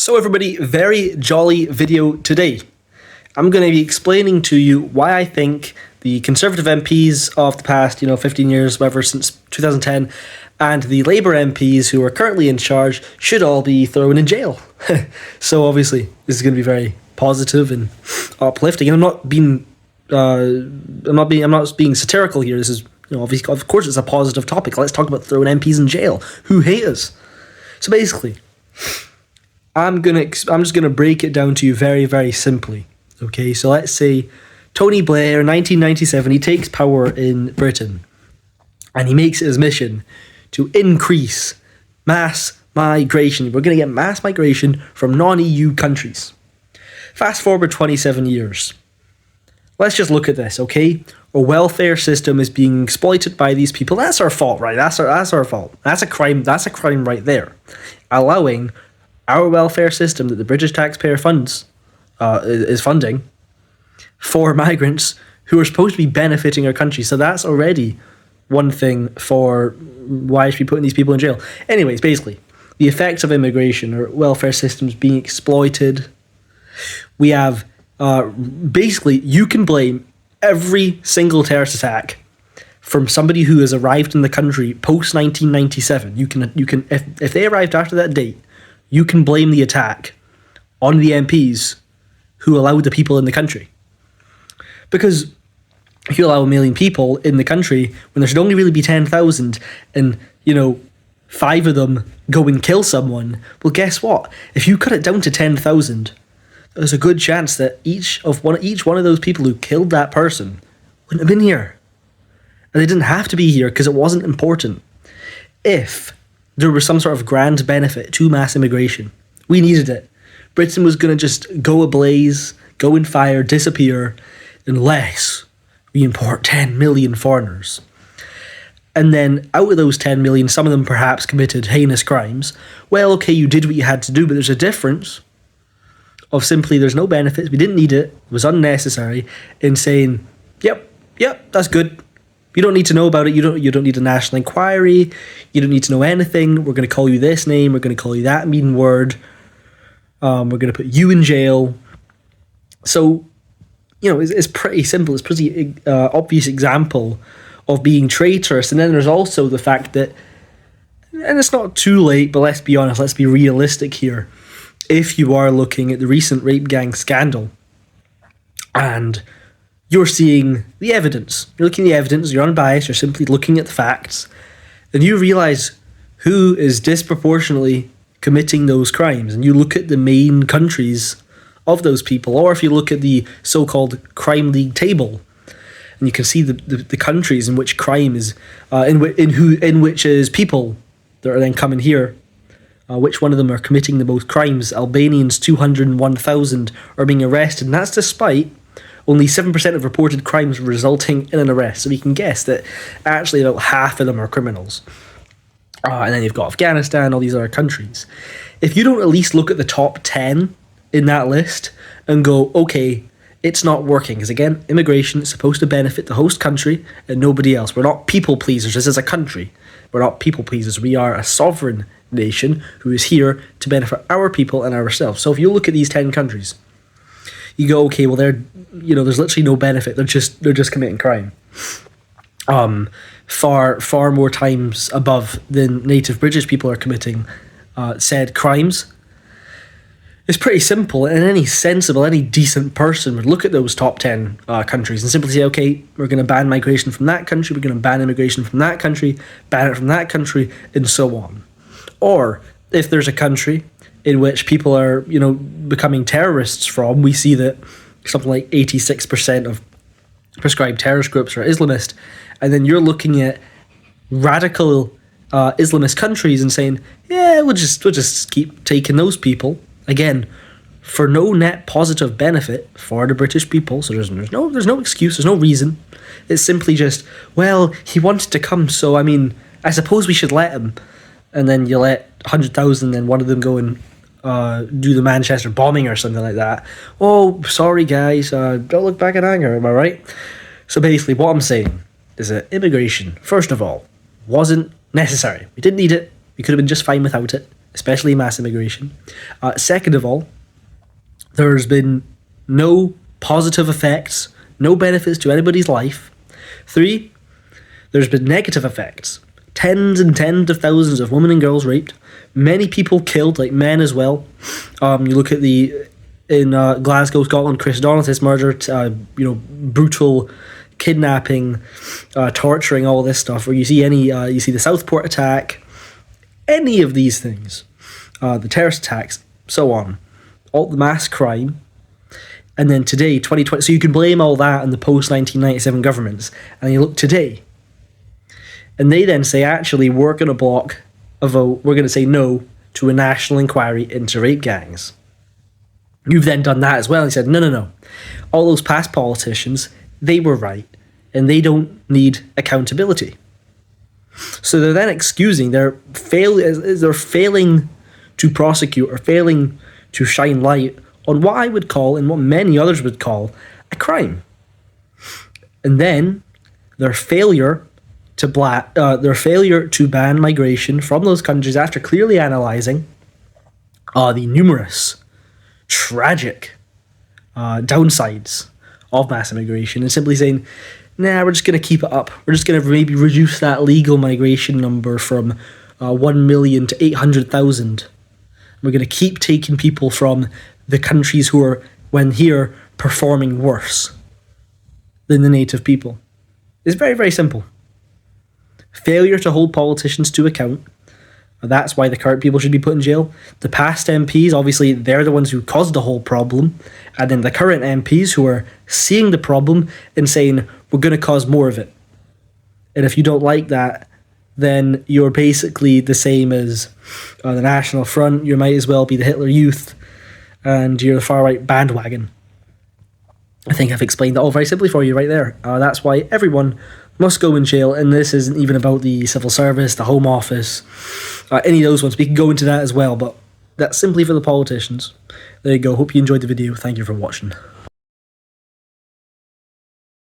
So everybody, very jolly video today. I'm going to be explaining to you why I think the Conservative MPs of the past, 15 years, whatever, since 2010, and the Labour MPs who are currently in charge should all be thrown in jail. So obviously, this is going to be very positive and uplifting. And I'm not being satirical here. This is, obviously, of course, it's a positive topic. Let's talk about throwing MPs in jail who hate us. So basically, I'm just gonna break it down to you very, very simply. Okay, so let's say Tony Blair, 1997, he takes power in Britain, and he makes it his mission to increase mass migration. We're gonna get mass migration from non-EU countries. Fast forward 27 years. Let's just look at this, okay? Our welfare system is being exploited by these people. That's our fault, right? That's our fault. That's a crime. That's a crime right there. Allowing our welfare system that the British taxpayer is funding for migrants who are supposed to be benefiting our country. So that's already one thing for why should we be putting these people in jail. Anyways, basically, the effects of immigration or welfare systems being exploited. We have basically you can blame every single terrorist attack from somebody who has arrived in the country post 1997. You can if they arrived after that date, you can blame the attack on the MPs who allowed the people in the country. Because if you allow 1 million people in the country when there should only really be 10,000 and, 5 of them go and kill someone, well, guess what? If you cut it down to 10,000, there's a good chance that each one of those people who killed that person wouldn't have been here. And they didn't have to be here because it wasn't important. If there was some sort of grand benefit to mass immigration, we needed it. Britain was going to just go ablaze, go in fire, disappear, unless we import 10 million foreigners. And then out of those 10 million, some of them perhaps committed heinous crimes. Well, okay, you did what you had to do, but there's a difference of simply there's no benefits, we didn't need it, it was unnecessary, in saying, yep, that's good. You don't need to know about it. You don't need a national inquiry. You don't need to know anything. We're going to call you this name. We're going to call you that mean word. We're going to put you in jail. So, it's pretty simple. It's pretty obvious example of being traitorous. And then there's also the fact that, and it's not too late, but let's be honest, let's be realistic here. If you are looking at the recent rape gang scandal and you're seeing the evidence. You're looking at the evidence, you're unbiased, you're simply looking at the facts, and you realise who is disproportionately committing those crimes. And you look at the main countries of those people, or if you look at the so-called crime league table, and you can see the countries in which crime is, in which is people that are then coming here, which one of them are committing the most crimes. Albanians, 201,000 are being arrested, and that's despite only 7% of reported crimes resulting in an arrest. So we can guess that actually about half of them are criminals. And then you've got Afghanistan, all these other countries. If you don't at least look at the top 10 in that list and go, okay, it's not working. Because again, immigration is supposed to benefit the host country and nobody else. We're not people pleasers. This is a country. We're not people pleasers. We are a sovereign nation who is here to benefit our people and ourselves. So if you look at these 10 countries, you go, okay, well, there's literally no benefit. They're just committing crime. Far more times above than native British people are committing said crimes. It's pretty simple, and any sensible, any decent person would look at those top 10 countries and simply say, okay, we're going to ban migration from that country, we're going to ban immigration from that country, ban it from that country, and so on. Or if there's a country in which people are, becoming terrorists from, we see that something like 86% of prescribed terrorist groups are Islamist, and then you're looking at radical Islamist countries and saying, yeah, we'll just keep taking those people, again, for no net positive benefit for the British people. So there's no excuse, there's no reason. It's simply just, well, he wanted to come, so I suppose we should let him. And then you let 100,000 and one of them go and do the Manchester bombing or something like that. Oh, sorry guys, don't look back in anger, am I right? So basically what I'm saying is that immigration, first of all, wasn't necessary. We didn't need it. We could have been just fine without it. especially mass immigration. Second of all, there's been no positive effects, no benefits to anybody's life. 3, there's been negative effects. Tens and tens of thousands of women and girls raped, many people killed, like men as well. You look at in Glasgow, Scotland, Chris Donald's murder, brutal kidnapping, torturing, all this stuff. Or you see you see the Southport attack, any of these things, the terrorist attacks, so on, all the mass crime. And then today, 2020, so you can blame all that on the post-1997 governments. And you look today, and they then say, actually, we're going to block a vote, we're going to say no to a national inquiry into rape gangs. You've then done that as well. And said, no. All those past politicians, they were right, and they don't need accountability. So they're then excusing, they're failing to prosecute or failing to shine light on what I would call, and what many others would call, a crime. And then their failure to ban migration from those countries after clearly analysing the numerous tragic downsides of mass immigration, and simply saying, nah, we're just going to keep it up. We're just going to maybe reduce that legal migration number from 1 million to 800,000. We're going to keep taking people from the countries who are, when here, performing worse than the native people. It's very, very simple. Failure to hold politicians to account. That's why the current people should be put in jail. The past MPs, obviously, they're the ones who caused the whole problem. And then the current MPs who are seeing the problem and saying, we're going to cause more of it. And if you don't like that, then you're basically the same as the National Front. You might as well be the Hitler Youth, and you're the far-right bandwagon. I think I've explained that all very simply for you right there. That's why everyone must go in jail, and this isn't even about the civil service, the Home Office, any of those ones. We can go into that as well, but that's simply for the politicians. There you go. Hope you enjoyed the video. Thank you for watching.